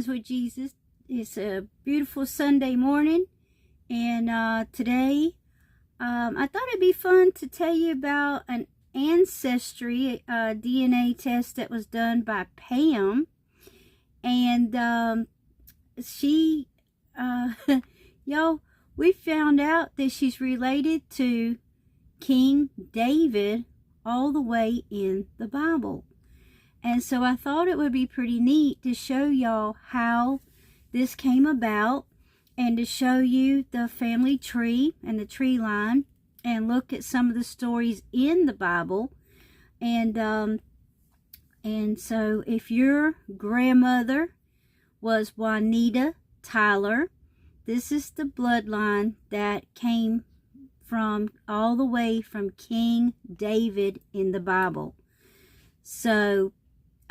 Mornings with Jesus. It's a beautiful Sunday morning, and today I thought it'd be fun to tell you about an ancestry DNA test that was done by Pam, and she y'all, we found out that she's related to King David all the way in the Bible. And so I thought it would be pretty neat to show y'all how this came about, and to show you the family tree and the tree line, and look at some of the stories in the Bible. And so if your grandmother was Juanita Tyler, this is the bloodline that came from all the way from King David in the Bible. So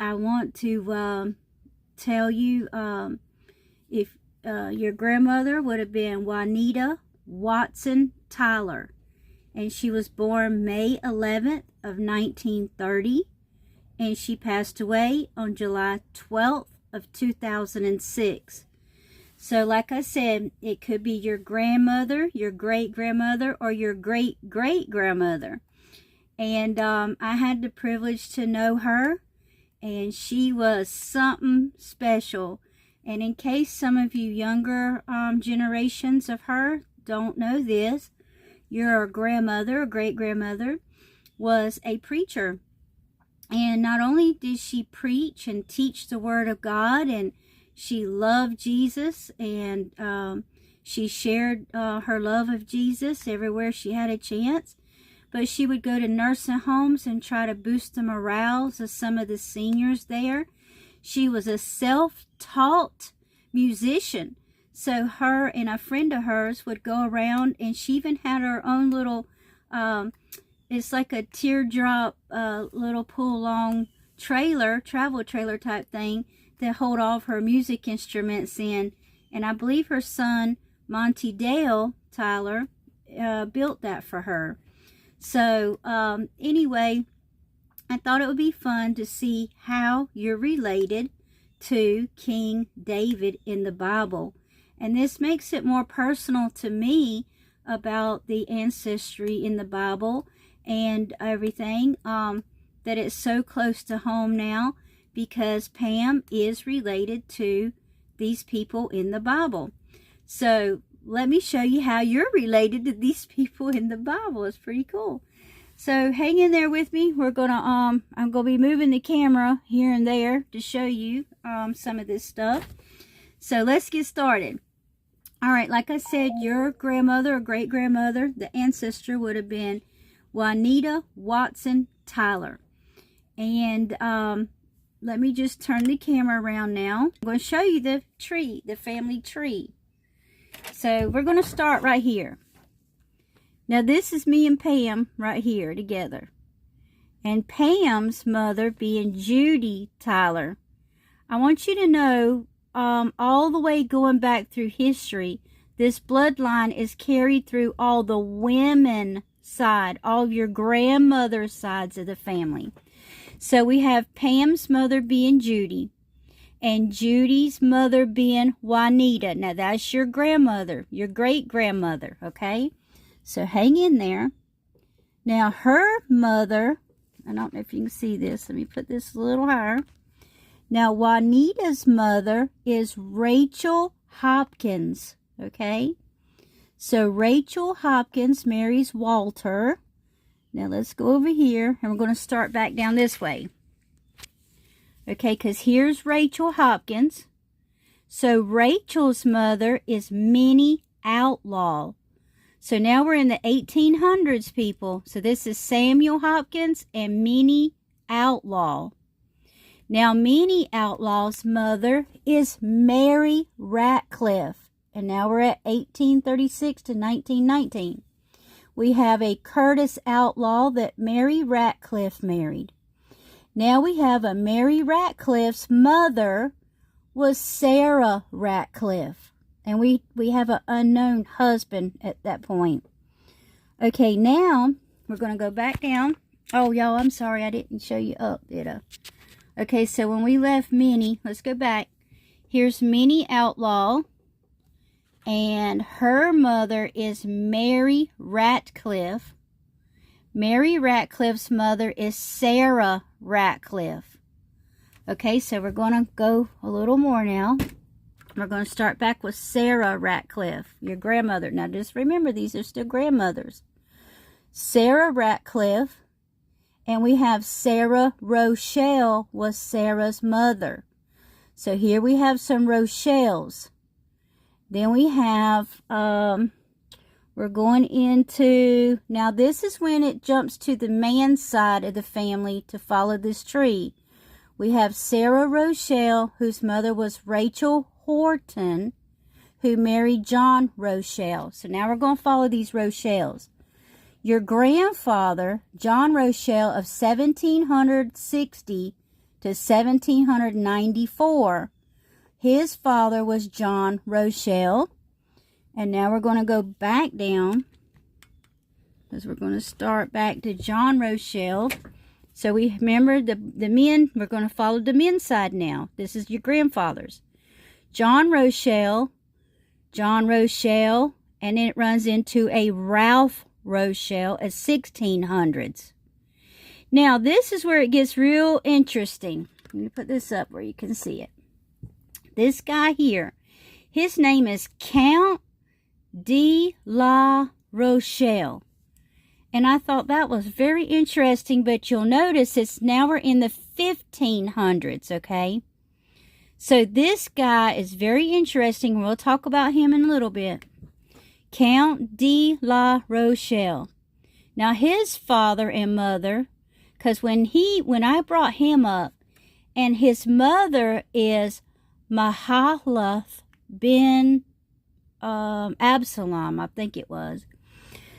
I want to tell you, if your grandmother would have been Juanita Watson Tyler, and she was born May 11th of 1930, and she passed away on July 12th of 2006. So like I said, it could be your grandmother, your great-grandmother, or your great-great-grandmother. And I had the privilege to know her, and she was something special. And in case some of you younger generations of her don't know this, your grandmother or great-grandmother was a preacher. And not only did she preach and teach the Word of God, and she loved Jesus, and she shared her love of Jesus everywhere she had a chance, but she would go to nursing homes and try to boost the morals of some of the seniors there. She was a self-taught musician. So her and a friend of hers would go around, and she even had her own little, it's like a teardrop little pull-along travel trailer type thing to hold all of her music instruments in. And I believe her son, Monty Dale Tyler, built that for her. So anyway, I thought it would be fun to see how you're related to King David in the Bible. And this makes it more personal to me about the ancestry in the Bible and everything, that it's so close to home now, because Pam is related to these people in the Bible. So let me show you how you're related to these people in the Bible. It's pretty cool. So hang in there with me. We're gonna I'm gonna be moving the camera here and there to show you some of this stuff. So let's get started. All right, like I said, your grandmother or great-grandmother, the ancestor would have been Juanita Watson Tyler. And let me just turn the camera around now. I'm going to show you the tree, the family tree. So we're going to start right here. Now this is me and Pam right here together. And Pam's mother being Judy Tyler. I want you to know, all the way going back through history, this bloodline is carried through all the women side, all of your grandmother's sides of the family. So we have Pam's mother being Judy, and Judy's mother being Juanita. Now that's your grandmother, your great-grandmother, okay? So hang in there. Now her mother, I don't know if you can see this. Let me put this a little higher. Now Juanita's mother is Rachel Hopkins, okay? So Rachel Hopkins marries Walter. Now let's go over here, and we're going to start back down this way. Okay, because here's Rachel Hopkins. So Rachel's mother is Minnie Outlaw. So now we're in the 1800s, people. So this is Samuel Hopkins and Minnie Outlaw. Now Minnie Outlaw's mother is Mary Ratcliffe. And now we're at 1836 to 1919. We have a Curtis Outlaw that Mary Ratcliffe married. Now we have a Mary Ratcliffe's mother was Sarah Ratcliffe. And we have an unknown husband at that point. Okay, now we're going to go back down. Oh, y'all, I'm sorry I didn't show you up, did I? Okay, so when we left Minnie, let's go back. Here's Minnie Outlaw. And her mother is Mary Ratcliffe. Mary Ratcliffe's mother is Sarah Ratcliffe. Okay, so we're going to go a little more now. We're going to start back with Sarah Ratcliffe, your grandmother. Now, just remember, these are still grandmothers. Sarah Ratcliffe, and we have Sarah Rochelle was Sarah's mother. So here we have some Rochelles. Then we have, we're going into, now this is when it jumps to the man's side of the family to follow this tree. We have Sarah Rochelle, whose mother was Rachel Horton, who married John Rochelle. So now we're going to follow these Rochelles. Your grandfather, John Rochelle, of 1760 to 1794, his father was John Rochelle. And now we're going to go back down, because we're going to start back to John Rochelle. So we remember the men, we're going to follow the men's side now. This is your grandfathers. John Rochelle, and then it runs into a Ralph Rochelle at 1600s. Now, this is where it gets real interesting. Let me put this up where you can see it. This guy here, his name is Count de la Rochelle. And I thought that was very interesting, but you'll notice it's now we're in the 1500s, okay? So this guy is very interesting. We'll talk about him in a little bit. Count de la Rochelle. Now his father and mother, because when I brought him up, and his mother is Mahalath bin Absolom, I think it was.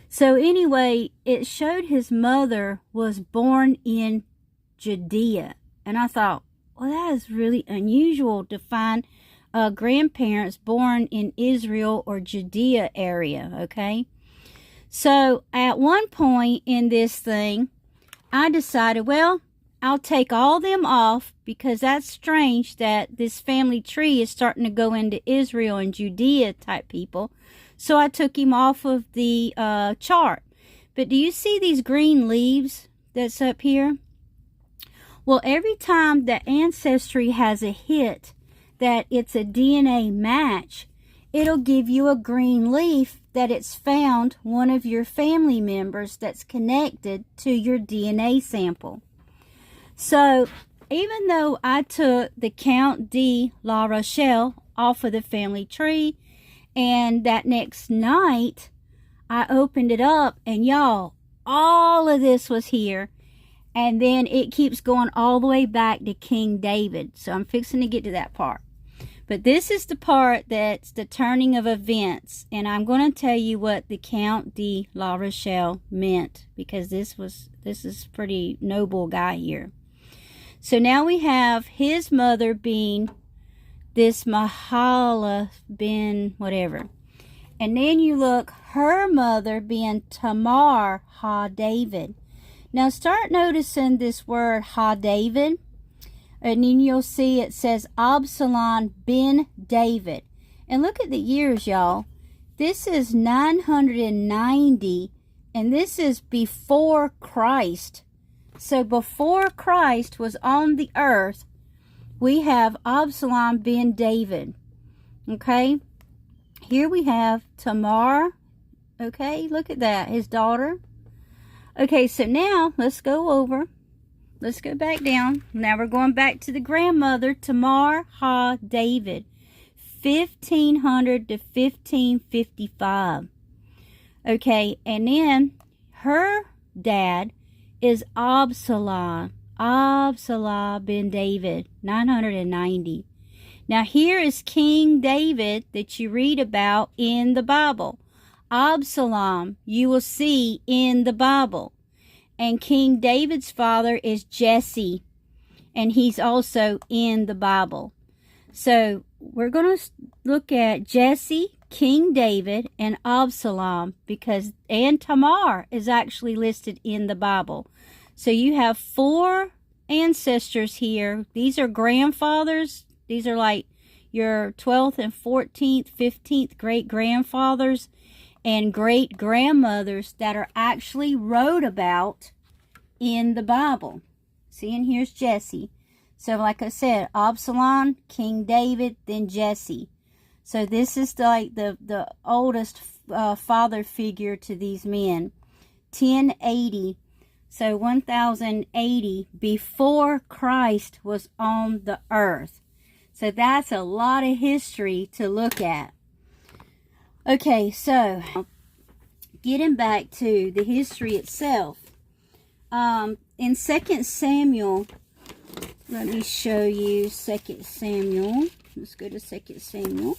So anyway, it showed his mother was born in Judea. And I thought, well, that is really unusual to find grandparents born in Israel or Judea area, okay? So at one point in this thing, I decided, well, I'll take all them off, because that's strange that this family tree is starting to go into Israel and Judea type people. So I took him off of the chart. But do you see these green leaves that's up here? Well, every time the Ancestry has a hit that it's a DNA match, it'll give you a green leaf that it's found one of your family members that's connected to your DNA sample. So even though I took the Count de la Rochelle off of the family tree, and that next night I opened it up, and y'all, all of this was here. And then it keeps going all the way back to King David. So I'm fixing to get to that part. But this is the part that's the turning of events. And I'm going to tell you what the Count de la Rochelle meant, because this is pretty noble guy here. So now we have his mother being this Mahala bin whatever. And then you look, her mother being Tamar ha David. Now start noticing this word ha David. And then you'll see it says Absolom bin David. And look at the years, y'all. This is 990. And this is before Christ. So before Christ was on the earth, we have Absolom bin David. Okay. Here we have Tamar. Okay. Look at that. His daughter. Okay. So now let's go over. Let's go back down. Now we're going back to the grandmother, Tamar ha David. 1500 to 1555. Okay. And then her dad is Absolom bin David, 990. Now here is King David that you read about in the Bible. Absolom, you will see in the Bible. And King David's father is Jesse, and he's also in the Bible. So we're going to look at Jesse, King David, and Absolom, and Tamar is actually listed in the Bible. So you have 4 ancestors here. These are grandfathers. These are like your 12th and 14th, 15th great-grandfathers and great-grandmothers that are actually wrote about in the Bible. See, and here's Jesse. So like I said, Absolom, King David, then Jesse. So this is the oldest father figure to these men. 1080. So 1080 before Christ was on the earth. So that's a lot of history to look at. Okay, so getting back to the history itself. In 2 Samuel, let me show you 2 Samuel. Let's go to 2 Samuel.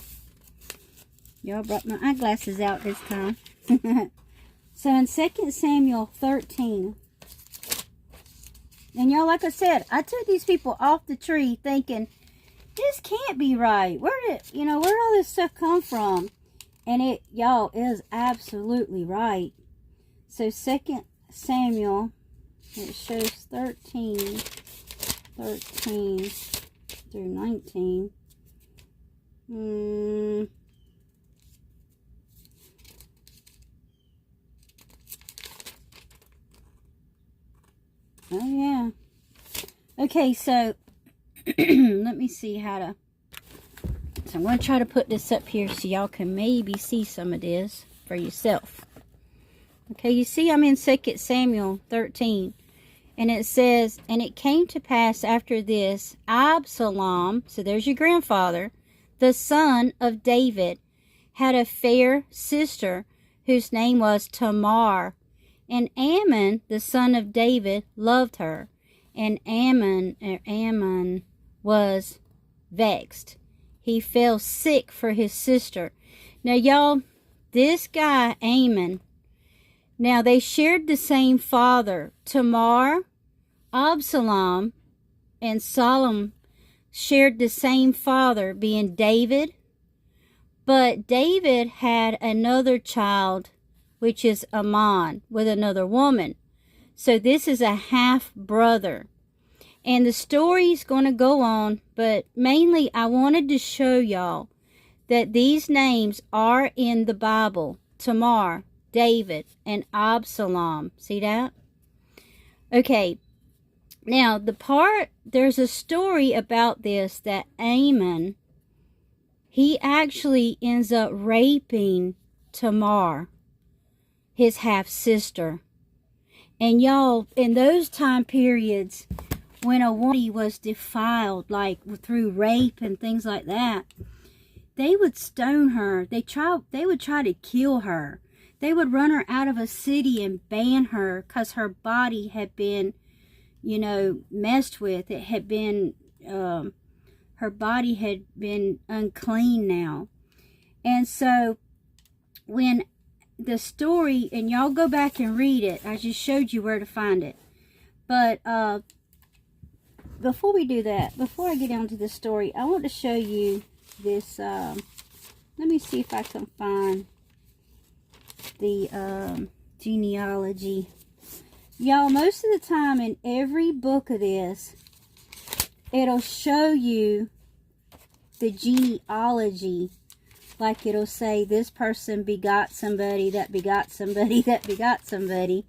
Y'all brought my eyeglasses out this time. So in 2 Samuel 13. And y'all, like I said, I took these people off the tree thinking, this can't be right. Where'd all this stuff come from? And it, y'all, is absolutely right. So 2 Samuel, it shows 13 through 19. Oh, yeah. Okay, so let me see how to... So I'm going to try to put this up here so y'all can maybe see some of this for yourself. Okay, you see I'm in 2 Samuel 13. And it says, and it came to pass after this, Absolom, so there's your grandfather, the son of David, had a fair sister whose name was Tamar. And Ammon, the son of David, loved her. And Ammon was vexed. He fell sick for his sister. Now, y'all, this guy, Ammon, now they shared the same father. Tamar, Absolom, and Solomon shared the same father, being David. But David had another child, which is Ammon, with another woman. So this is a half-brother. And the story's going to go on, but mainly I wanted to show y'all that these names are in the Bible. Tamar, David, and Absolom. See that? Okay. Now, there's a story about this that Ammon, he actually ends up raping Tamar, his half-sister. And y'all, in those time periods, when a woman was defiled, like through rape and things like that, they would stone her. They would try to kill her. They would run her out of a city and ban her because her body had been, messed with. It had been, her body had been unclean now. And so when the story, and y'all go back and read it, I just showed you where to find it. But before we do that, before I get on to the story, I want to show you this. Let me see if I can find the genealogy. Y'all, most of the time in every book of this, it'll show you the genealogy. Like it'll say this person begot somebody, that begot somebody, that begot somebody.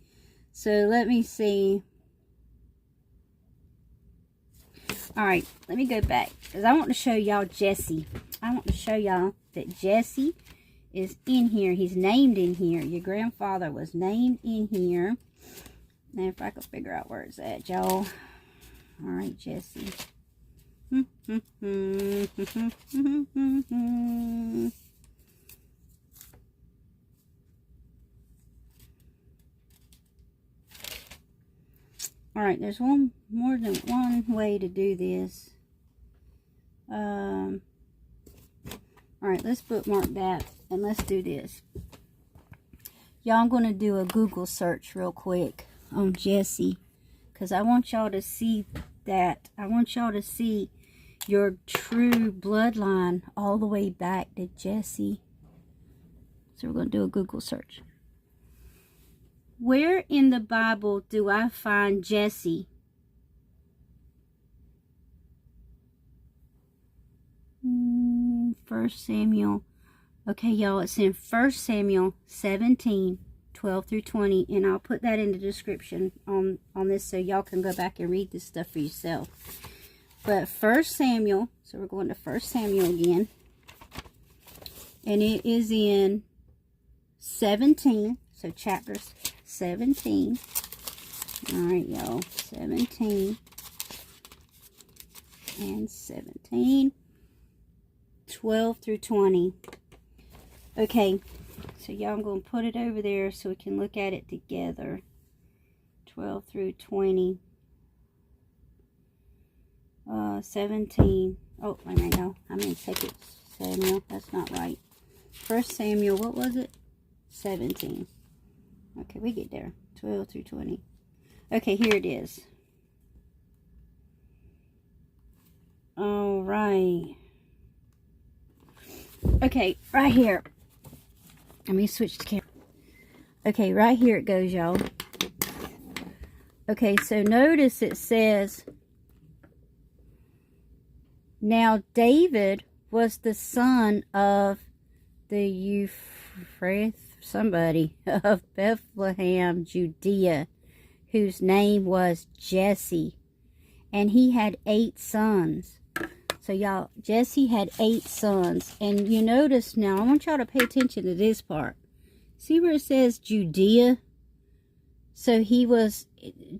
So let me see. Alright, let me go back. Because I want to show y'all Jesse. I want to show y'all that Jesse is in here. He's named in here. Your grandfather was named in here. Now if I can figure out where it's at, y'all. Alright, Jesse. Alright, there's more than one way to do this. Alright, let's bookmark that and let's do this. Y'all, I'm going to do a Google search real quick on Jesse, because I want y'all to see that. I want y'all to see your true bloodline all the way back to Jesse. So we're going to do a Google search. Where in the Bible do I find Jesse? 1 Samuel. Okay, y'all, it's in 1 Samuel 17, 12 through 20. And I'll put that in the description on this so y'all can go back and read this stuff for yourself. But 1 Samuel, so we're going to 1 Samuel again. And it is in 17, so chapters 17. All right, y'all, 17 and 17, 12 through 20. Okay, so y'all, I'm going to put it over there so we can look at it together. 12 through 20. 17. Oh, wait a minute, no. I'm going to take it, Samuel. That's not right. 1 Samuel, what was it? 17. Okay, we get there. 12 through 20. Okay, here it is. All right. Okay, right here. Let me switch the camera. Okay, right here it goes, y'all. Okay, so notice it says, now David was the son of the of Bethlehem, Judea, whose name was Jesse, and he had 8 sons. So y'all, Jesse had 8 sons, and you notice now, I want y'all to pay attention to this part. See where it says Judea? So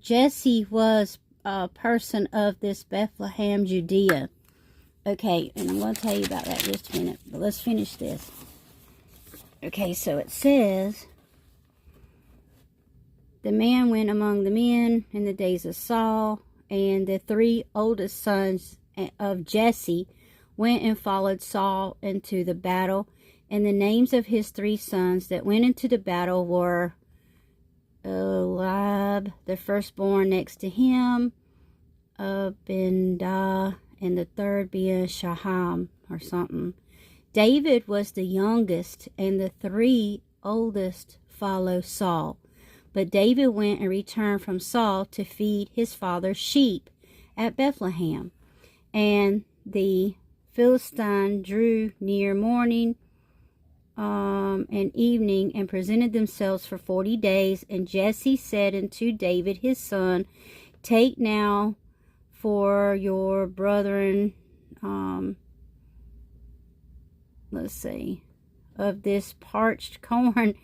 Jesse was a person of this Bethlehem, Judea. Okay, and I'm going to tell you about that in just a minute, but let's finish this. Okay, so it says, the man went among the men in the days of Saul, and the 3 oldest sons of Jesse went and followed Saul into the battle. And the names of his 3 sons that went into the battle were Eliab, the firstborn next to him, Abinah, and the third being Shaham or something. David was the youngest, and the 3 oldest followed Saul. But David went and returned from Saul to feed his father's sheep at Bethlehem. And the Philistine drew near morning and evening, and presented themselves for 40 days. And Jesse said unto David his son, take now for your brethren, let's see, of this parched corn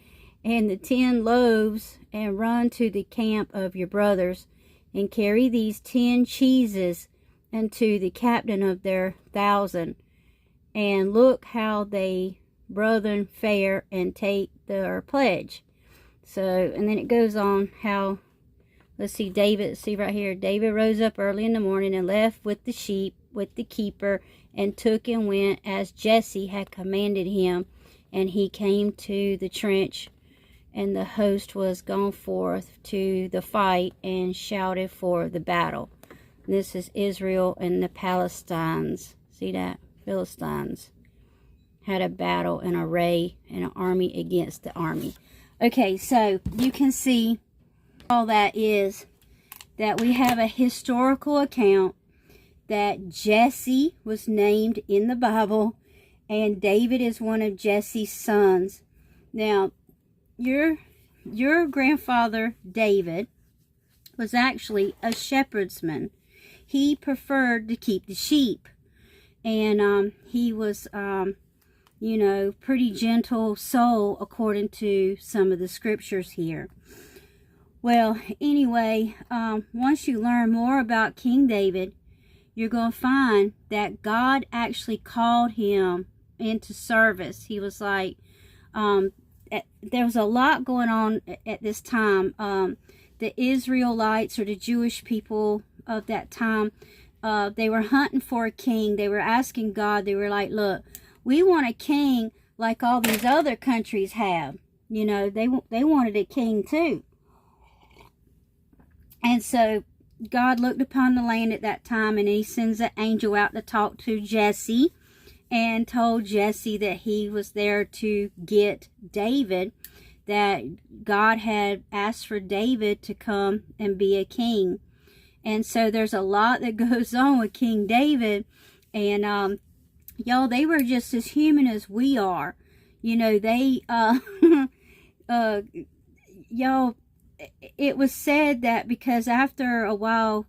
and the 10 loaves, and run to the camp of your brothers, and carry these 10 cheeses unto the captain of their 1,000, and look how they brethren fare, and take their pledge. So, and then it goes on how, let's see, David, see right here, David rose up early in the morning and left with the sheep, with the keeper, and took and went as Jesse had commanded him. And he came to the trench, and the host was gone forth to the fight, and shouted for the battle. And this is Israel and the Palestines. See that? Philistines had a battle, an array, and an army against the army. Okay, so you can see all that is that we have a historical account that Jesse was named in the Bible, and David is one of Jesse's sons. Now, your grandfather David was actually a shepherdsman. He preferred to keep the sheep, and he was you know, pretty gentle soul according to some of the scriptures here. Well, anyway, once you learn more about King David, you're going to find that God actually called him into service. He was like, there was a lot going on at this time. The Israelites, or the Jewish people of that time, they were hunting for a king. They were asking God, they were like, look, we want a king like all these other countries have. You know, they wanted a king too. And so God looked upon the land at that time, and he sends an angel out to talk to Jesse, and told Jesse that he was there to get David, that God had asked for David to come and be a king. And so there's a lot that goes on with King David, and y'all, they were just as human as we are. You know, they, y'all, it was said that because after a while,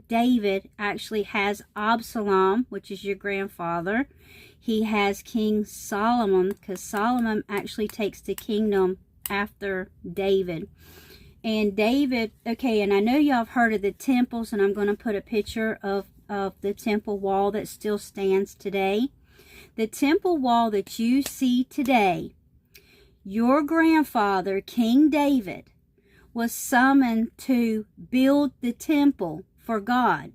David actually has Absolom, which is your grandfather. He has King Solomon, because Solomon actually takes the kingdom after David. And David, okay, and I know y'all have heard of the temples, and I'm going to put a picture of the temple wall that still stands today. The temple wall that you see today, your grandfather, King David, was summoned to build the temple for God.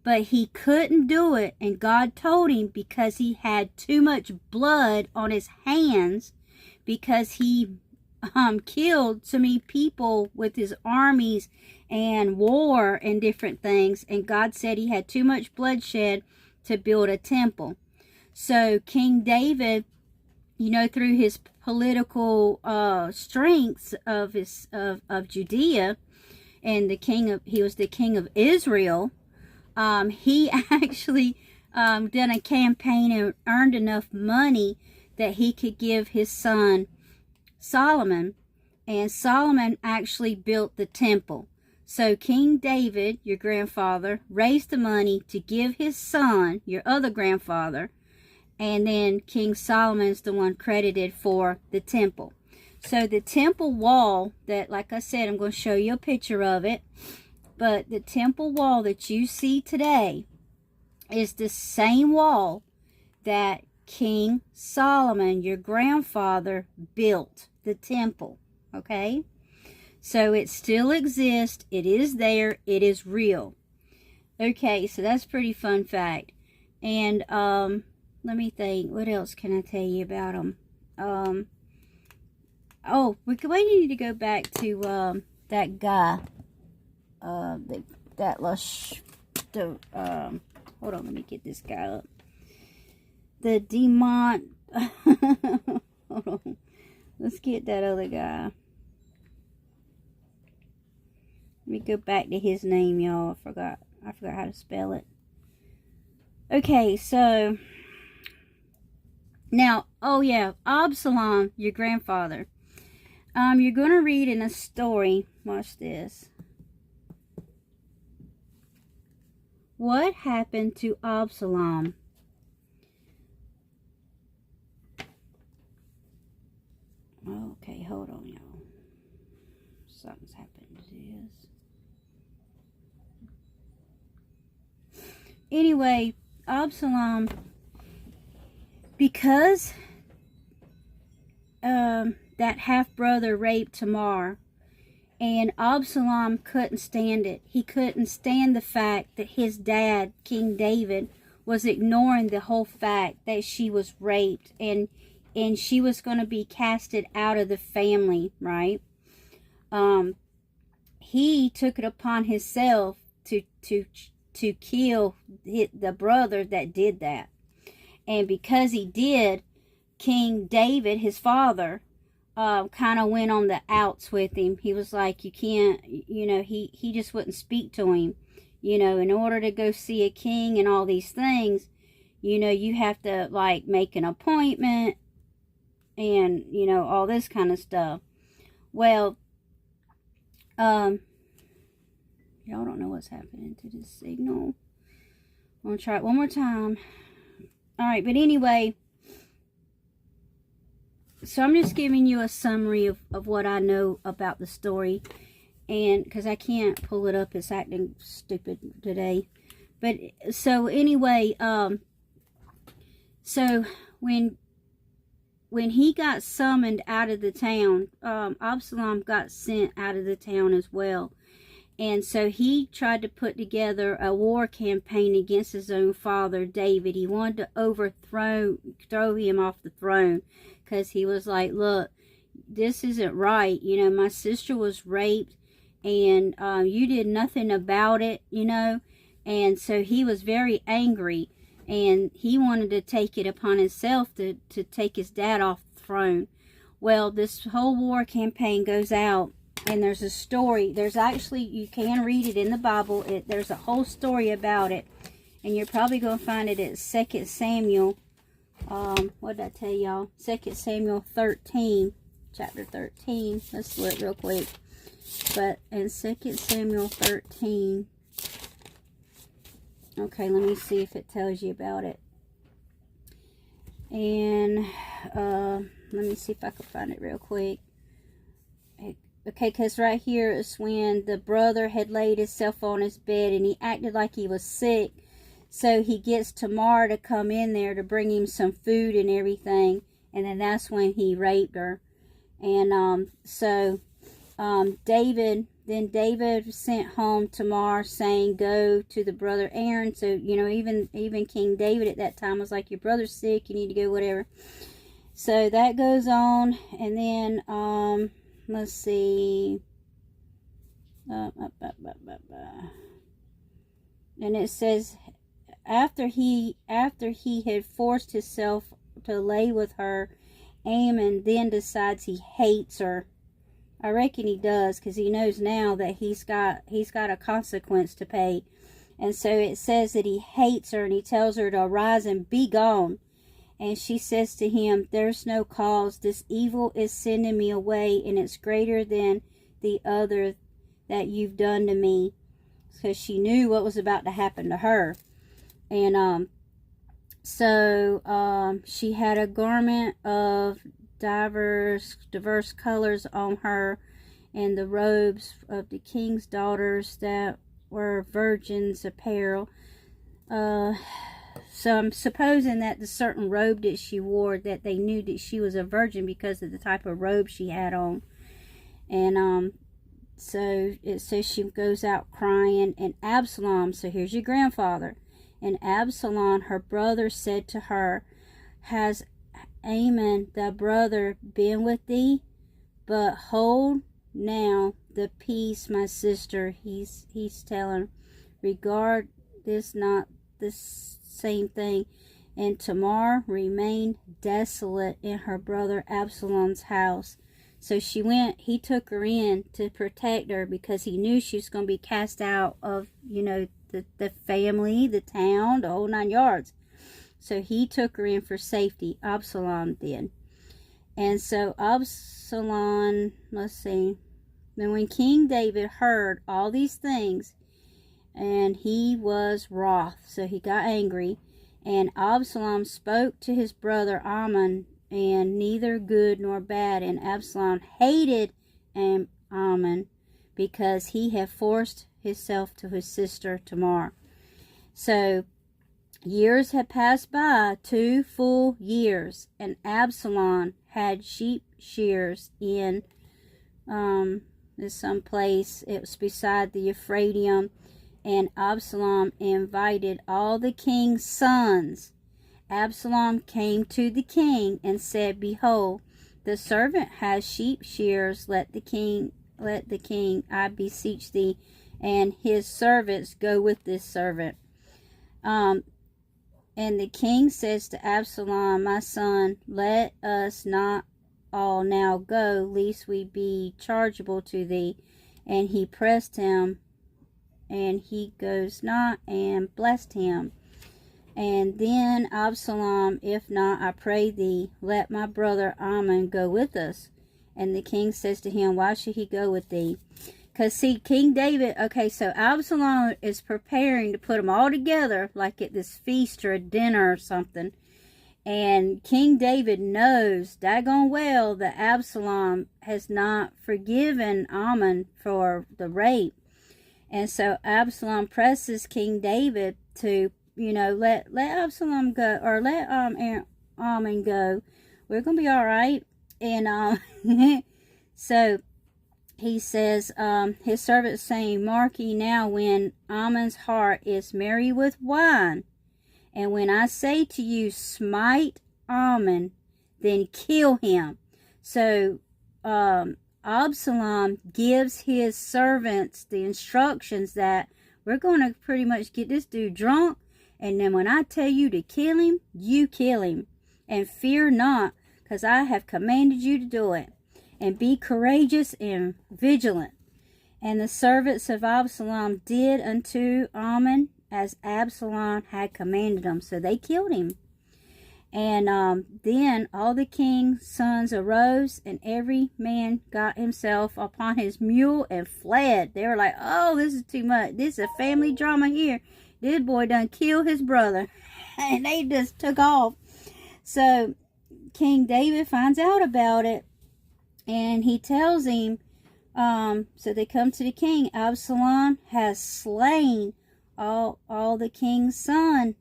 But he couldn't do it, and God told him because he had too much blood on his hands, because he killed so many people with his armies and war and different things, and God said he had too much bloodshed to build a temple. So King David, you know, through his political strengths of Judea, and he was the king of Israel. He actually done a campaign and earned enough money that he could give his son Solomon, and Solomon actually built the temple. So King David, your grandfather, raised the money to give his son, your other grandfather, and then King Solomon's the one credited for the temple. So the temple wall that, like I said, I'm going to show you a picture of it, but the temple wall that you see today is the same wall that King Solomon, your grandfather, built the temple. Okay? So it still exists. It is there. It is real. Okay, so that's a pretty fun fact. And let me think. What else can I tell you about them? Oh, we need to go back to that guy. Hold on, let me get this guy up. The demon. Hold on. Let's get that other guy. Let me go back to his name, y'all. I forgot how to spell it. Okay, so now, oh yeah, Absolom, your grandfather. You're going to read in a story. Watch this. What happened to Absolom? Okay, hold on, y'all. Something's happened to this. Anyway, Absolom, because that half-brother raped Tamara, and Absolom couldn't stand it. He couldn't stand the fact that his dad, King David, was ignoring the whole fact that she was raped, and she was going to be casted out of the family, right? He took it upon himself to kill the brother that did that. And because he did, King David, his father, kind of went on the outs with him. He was like, you can't, you know, he just wouldn't speak to him. You know, in order to go see a king and all these things, you know, you have to, like, make an appointment and, you know, all this kind of stuff. Well, y'all don't know what's happening to this signal. I'm going to try it one more time. All right, but anyway, so I'm just giving you a summary of what I know about the story. And because I can't pull it up, it's acting stupid today. But so anyway, so when he got summoned out of the town, Absolom got sent out of the town as well. And so he tried to put together a war campaign against his own father, David. He wanted to throw him off the throne, because he was like, look, this isn't right. You know, my sister was raped, and you did nothing about it, you know. And so he was very angry, and he wanted to take it upon himself to take his dad off the throne. Well, this whole war campaign goes out, and there's a story. There's actually, you can read it in the Bible. There's a whole story about it. And you're probably going to find it at 2 Samuel. What did I tell y'all? 2 Samuel 13, chapter 13. Let's look real quick. But in 2 Samuel 13, okay, let me see if it tells you about it. And let me see if I can find it real quick. Okay, because right here is when the brother had laid himself on his bed and he acted like he was sick. So he gets Tamara to come in there to bring him some food and everything. And then that's when he raped her. And David sent home Tamar, saying, go to the brother Aaron. So, you know, even King David at that time was like, your brother's sick, you need to go, whatever. So that goes on. And then, let's see. And it says, after he had forced himself to lay with her, Ammon then decides he hates her. I reckon he does, because he knows now that he's got a consequence to pay. And so it says that he hates her, and he tells her to arise and be gone. And she says to him, there's no cause. This evil is sending me away, and it's greater than the other that you've done to me. Because she knew what was about to happen to her. And she had a garment of diverse colors on her, and the robes of the king's daughters that were virgins' apparel. So I'm supposing that the certain robe that she wore, that they knew that she was a virgin because of the type of robe she had on. And so it says she goes out crying. And Absolom, so here's your grandfather, and Absolom, her brother, said to her, has Ammon thy brother been with thee? But hold now the peace, my sister. He's telling, regard this not the same thing. And Tamar remained desolate in her brother Absalom's house. So she went, he took her in to protect her, because he knew she was going to be cast out of, you know, the family, the town, the whole 9 yards. So he took her in for safety. Absolom did. And so Absolom, let's see. Then when King David heard all these things, and he was wroth, so he got angry. And Absolom spoke to his brother Ammon, and neither good nor bad. And Absolom hated Ammon, because he had forced himself to his sister Tamar. So years had passed by, 2 full years, and Absolom had sheep shears in some place. It was beside the Euphrates, and Absolom invited all the king's sons. Absalom came to the king and said, behold, the servant has sheep shears. Let the king, I beseech thee, and his servants go with this servant. And the king says to Absolom, my son, let us not all now go, lest we be chargeable to thee. And he pressed him, and he goes not, and blessed him. And then Absolom, if not, I pray thee, let my brother Ammon go with us. And the king says to him, why should he go with thee? Because, see, King David, okay, so Absolom is preparing to put them all together, like at this feast or a dinner or something. And King David knows daggone well that Absolom has not forgiven Ammon for the rape. And so Absolom presses King David to, you know, let Absolom go, or let Ammon go. We're going to be all right. And so he says, his servant saying, mark ye now, when Ammon's heart is merry with wine, and when I say to you, smite Ammon, then kill him. So Absolom gives his servants the instructions that we're going to pretty much get this dude drunk, and then when I tell you to kill him, you kill him. And fear not, because I have commanded you to do it. And be courageous and vigilant. And the servants of Absolom did unto Ammon as Absolom had commanded them. So they killed him. And then all the king's sons arose, and every man got himself upon his mule and fled. They were like, oh, this is too much. This is a family drama here. This boy done killed his brother. And they just took off. So King David finds out about it, and he tells him, so they come to the king. Absolom has slain all the king's son,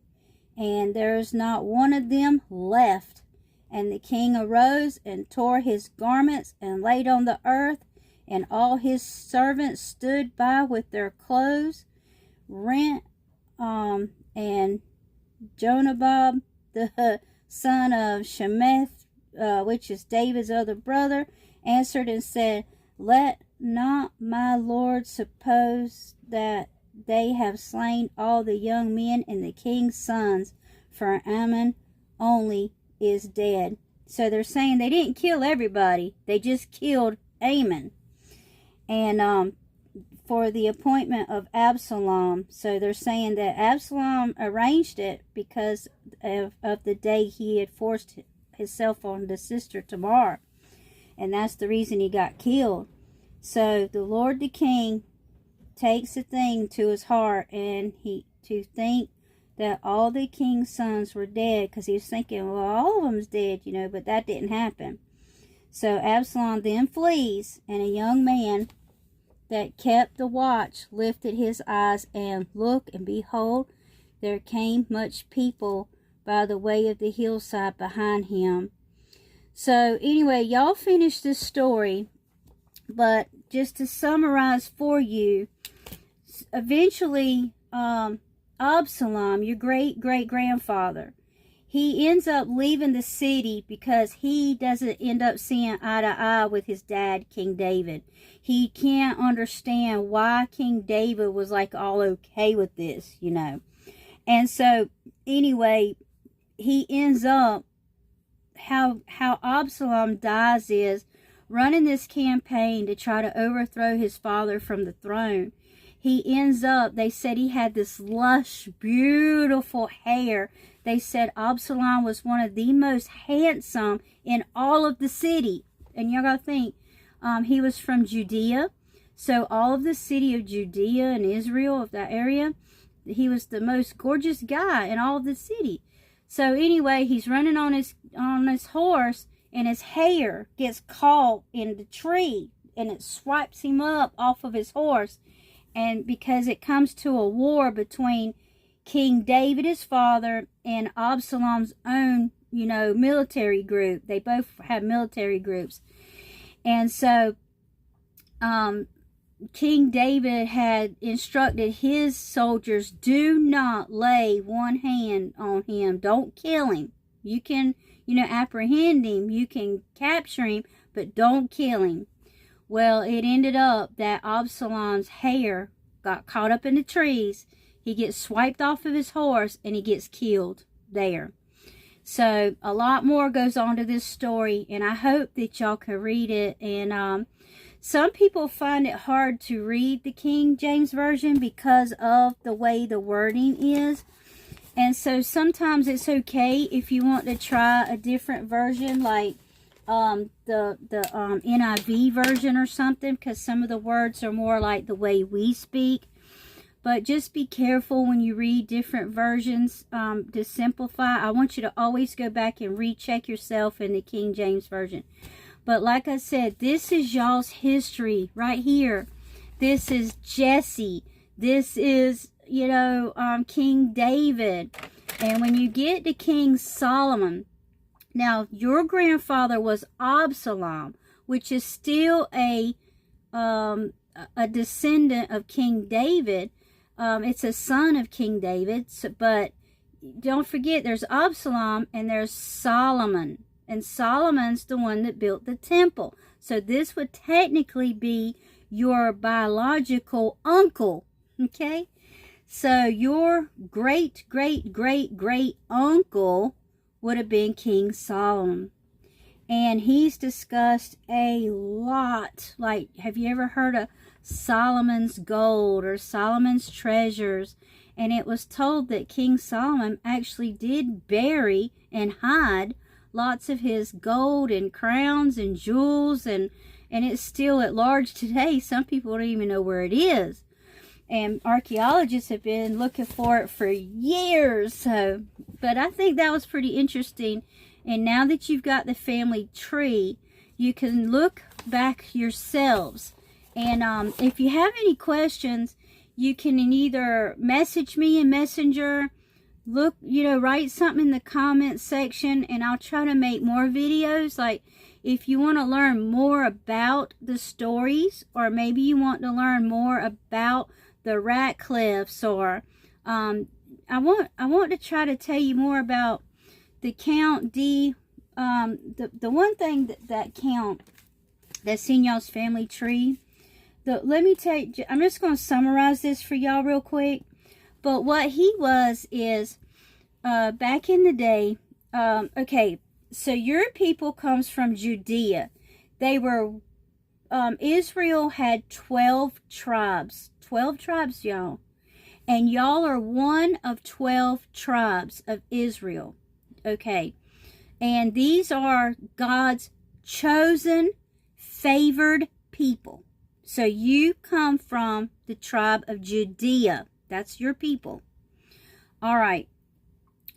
and there's not one of them left. And the king arose and tore his garments and laid on the earth, and all his servants stood by with their clothes rent. And Jonadab, the son of Shemeth, which is David's other brother, answered and said, let not my lord suppose that they have slain all the young men and the king's sons, for Ammon only is dead. So they're saying they didn't kill everybody. They just killed Ammon. And for the appointment of Absolom. So they're saying that Absolom arranged it because of the day he had forced himself on the sister Tamara. And that's the reason he got killed. So the Lord the King takes a thing to his heart, and to think that all the king's sons were dead, because he was thinking, well, all of them's dead, you know, but that didn't happen. So Absolom then flees, and a young man that kept the watch lifted his eyes and looked, and behold, there came much people by the way of the hillside behind him. So anyway, y'all finish this story, but just to summarize for you, eventually Absolom, your great-great-grandfather, he ends up leaving the city because he doesn't end up seeing eye to eye with his dad, King David. He can't understand why King David was like all okay with this, you know. And so anyway, he ends up, how Absolom dies is running this campaign to try to overthrow his father from the throne. He ends up, they said he had this lush, beautiful hair. They said Absolom was one of the most handsome in all of the city. And y'all gotta think, he was from Judea. So all of the city of Judea and Israel, of that area, he was the most gorgeous guy in all of the city. So anyway, he's running on his horse, and his hair gets caught in the tree, and it swipes him up off of his horse. And because it comes to a war between King David, his father, and Absalom's own, you know, military group. They both have military groups. And so King David had instructed his soldiers, do not lay one hand on him. Don't kill him. You can, you know, apprehend him. You can capture him, but don't kill him. Well, it ended up that Absalom's hair got caught up in the trees. He gets swiped off of his horse, and he gets killed there. So a lot more goes on to this story, and I hope that y'all can read it. And some people find it hard to read the King James Version because of the way the wording is. And so sometimes it's okay if you want to try a different version, like the NIV version or something, because some of the words are more like the way we speak. But just be careful when you read different versions to simplify. I want you to always go back and recheck yourself in the King James Version. But like I said, this is y'all's history right here. This is Jesse. This is, you know, King David. And when you get to King Solomon, now, your grandfather was Absolom, which is still a descendant of King David. It's a son of King David, but don't forget there's Absolom and there's Solomon. And Solomon's the one that built the temple. So this would technically be your biological uncle, okay? So your great-great-great-great-uncle would have been King Solomon. And he's discussed a lot. Like, have you ever heard of Solomon's gold or Solomon's treasures? And it was told that King Solomon actually did bury and hide lots of his gold and crowns and jewels, and it's still at large today. Some people don't even know where it is. And archaeologists have been looking for it for years. So, but I think that was pretty interesting. And now that you've got the family tree, you can look back yourselves. And if you have any questions, you can either message me in Messenger, write something in the comments section, and I'll try to make more videos. Like, if you want to learn more about the stories, or maybe you want to learn more about the Ratcliffes, or I want to try to tell you more about the Count D. The one thing that count that's in y'all's family tree. Let me tell you, I'm just going to summarize this for y'all real quick. But what he was is, back in the day, okay, so your people comes from Judea. They were, Israel had 12 tribes. 12 tribes, y'all. And y'all are one of 12 tribes of Israel. Okay. And these are God's chosen, favored people. So you come from the tribe of Judea. That's your people. All right.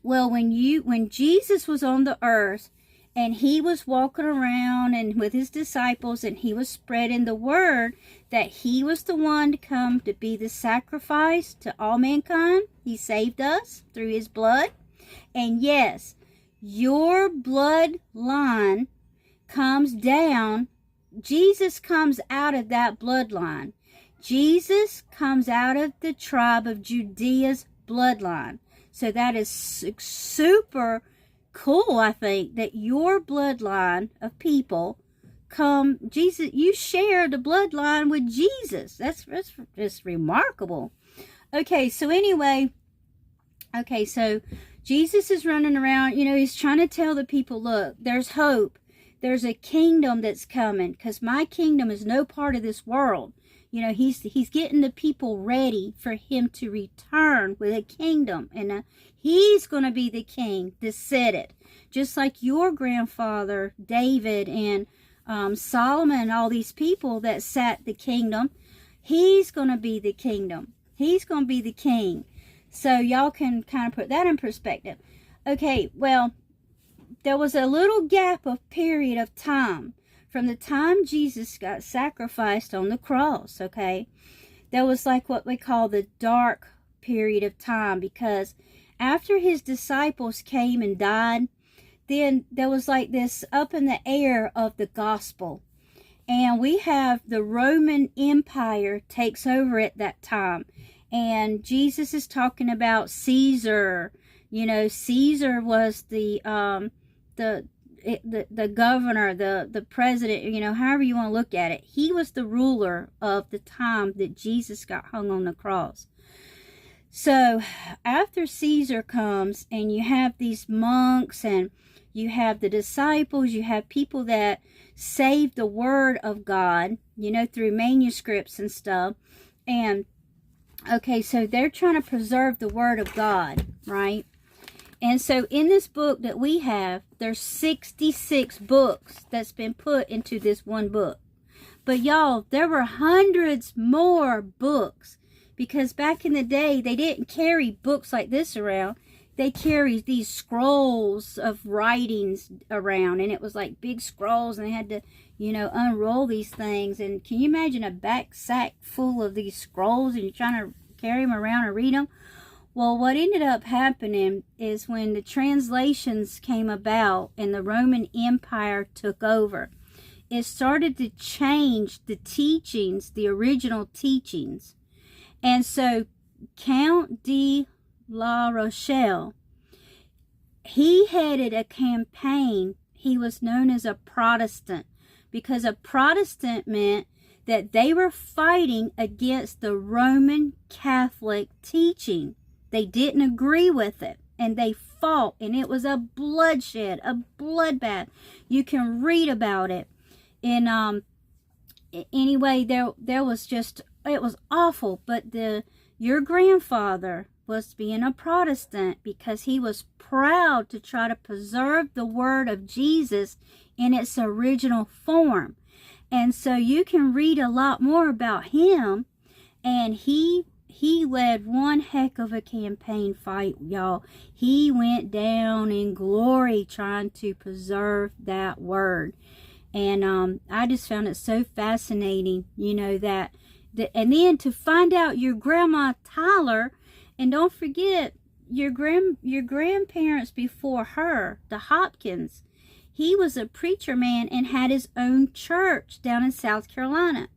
Well, when Jesus was on the earth, and he was walking around and with his disciples, and he was spreading the word that he was the one to come to be the sacrifice to all mankind. He saved us through his blood. And yes, your bloodline comes down. Jesus comes out of that bloodline. Jesus comes out of the tribe of Judea's bloodline. So that is super cool, I think, that your bloodline of people Jesus, you share the bloodline with Jesus. That's just remarkable. Okay, so anyway, so Jesus is running around, he's trying to tell the people, look, there's hope. There's a kingdom that's coming, because my kingdom is no part of this world. He's getting the people ready for him to return with a kingdom. And he's going to be the king that set it. Just like your grandfather, David, and Solomon, all these people that sat the kingdom. He's going to be the kingdom. He's going to be the king. So y'all can kind of put that in perspective. Okay, well, there was a little gap of period of time from the time Jesus got sacrificed on the cross, okay? There was like what we call the dark period of time, because after his disciples came and died, then there was like this up in the air of the gospel. And we have the Roman Empire takes over at that time. And Jesus is talking about Caesar. Caesar was the governor, the president, however you want to look at it. He was the ruler of the time that Jesus got hung on the cross. So after Caesar comes, and you have these monks, and you have the disciples, you have people that saved the word of God, through manuscripts and stuff. And okay, so they're trying to preserve the word of God, right? And so in this book that we have, there's 66 books that's been put into this one book. But y'all, there were hundreds more books, because back in the day, they didn't carry books like this around. They carried these scrolls of writings around, and it was like big scrolls, and they had to, unroll these things. And can you imagine a back sack full of these scrolls, and you're trying to carry them around and read them? Well, what ended up happening is when the translations came about and the Roman Empire took over, it started to change the teachings, the original teachings. And so Count de La Rochelle, he headed a campaign. He was known as a Protestant, because a Protestant meant that they were fighting against the Roman Catholic teaching. They didn't agree with it, and they fought, and it was a bloodshed, a bloodbath. You can read about it. And anyway, there was just, it was awful. But your grandfather, was being a Protestant because he was proud to try to preserve the word of Jesus in its original form. And so you can read a lot more about him, and he led one heck of a campaign fight, y'all. He went down in glory trying to preserve that word. And I just found it so fascinating, you know, and then to find out your grandma Tyler, and don't forget your grandparents before her, the Hopkins. He was a preacher man and had his own church down in South Carolina.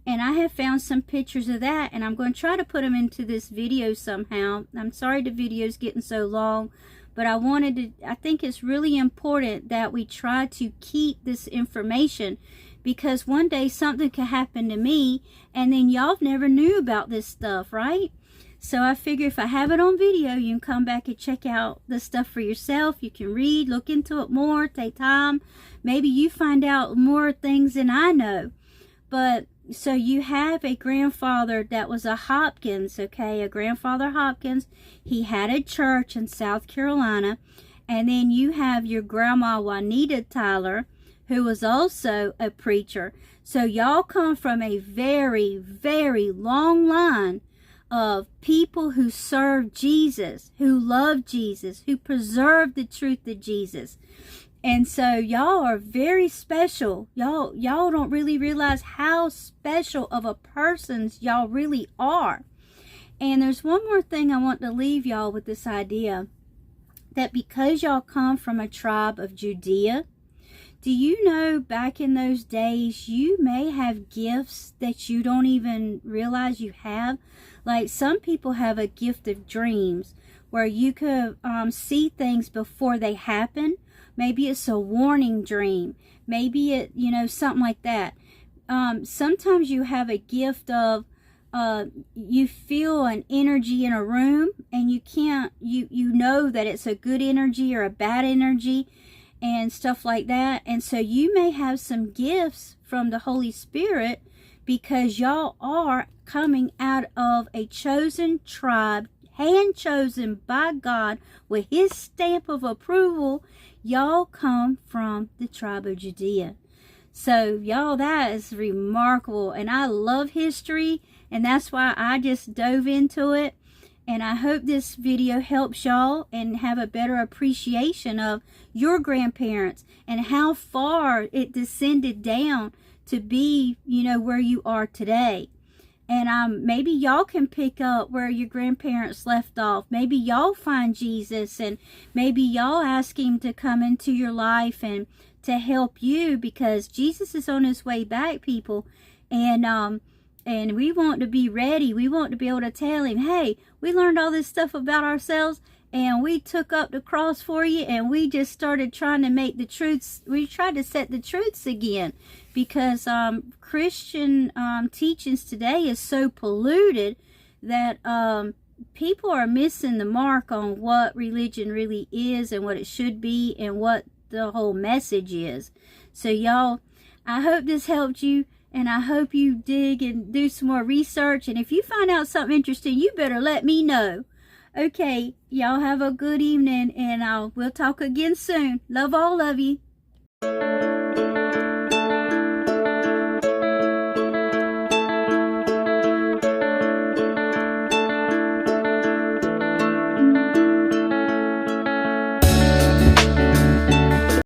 And I have found some pictures of that, and I'm going to try to put them into this video somehow. I'm sorry the video's getting so long, but I think it's really important that we try to keep this information, because one day something could happen to me, and then y'all never knew about this stuff, right? So I figure if I have it on video, you can come back and check out the stuff for yourself. You can read, look into it more, take time. Maybe you find out more things than I know. But so you have a grandfather that was a Hopkins, okay, a grandfather Hopkins. He had a church in South Carolina. And then you have your grandma Juanita Tyler, who was also a preacher. So y'all come from a very, very long line of people who served Jesus, who loved Jesus, who preserved the truth of Jesus. And so y'all are very special. Y'all don't really realize how special of a persons y'all really are. And there's one more thing I want to leave y'all with, this idea that because y'all come from a tribe of Judea, do you know back in those days you may have gifts that you don't even realize you have? Like some people have a gift of dreams where you could see things before they happen. Maybe it's a warning dream. Maybe it, you know, something like that. Sometimes you have a gift of you feel an energy in a room, and you know that it's a good energy or a bad energy and stuff like that. And so you may have some gifts from the Holy Spirit because y'all are coming out of a chosen tribe, hand chosen by God with his stamp of approval. Y'all come from the tribe of Judea. So y'all, that is remarkable. And I love history, and that's why I just dove into it. And I hope this video helps y'all and have a better appreciation of your grandparents and how far it descended down to be, you know, where you are today. And maybe y'all can pick up where your grandparents left off. Maybe y'all find Jesus, and maybe y'all ask him to come into your life and to help you, because Jesus is on his way back, people. And we want to be ready. We want to be able to tell him, hey, we learned all this stuff about ourselves, and we took up the cross for you, and we just started trying to make the truths, we tried to set the truths again, because Christian teachings today is so polluted that people are missing the mark on what religion really is and what it should be and what the whole message is. So y'all, I hope this helped you, and I hope you dig and do some more research. And if you find out something interesting, you better let me know. Okay, y'all have a good evening, and we'll talk again soon. Love all of you.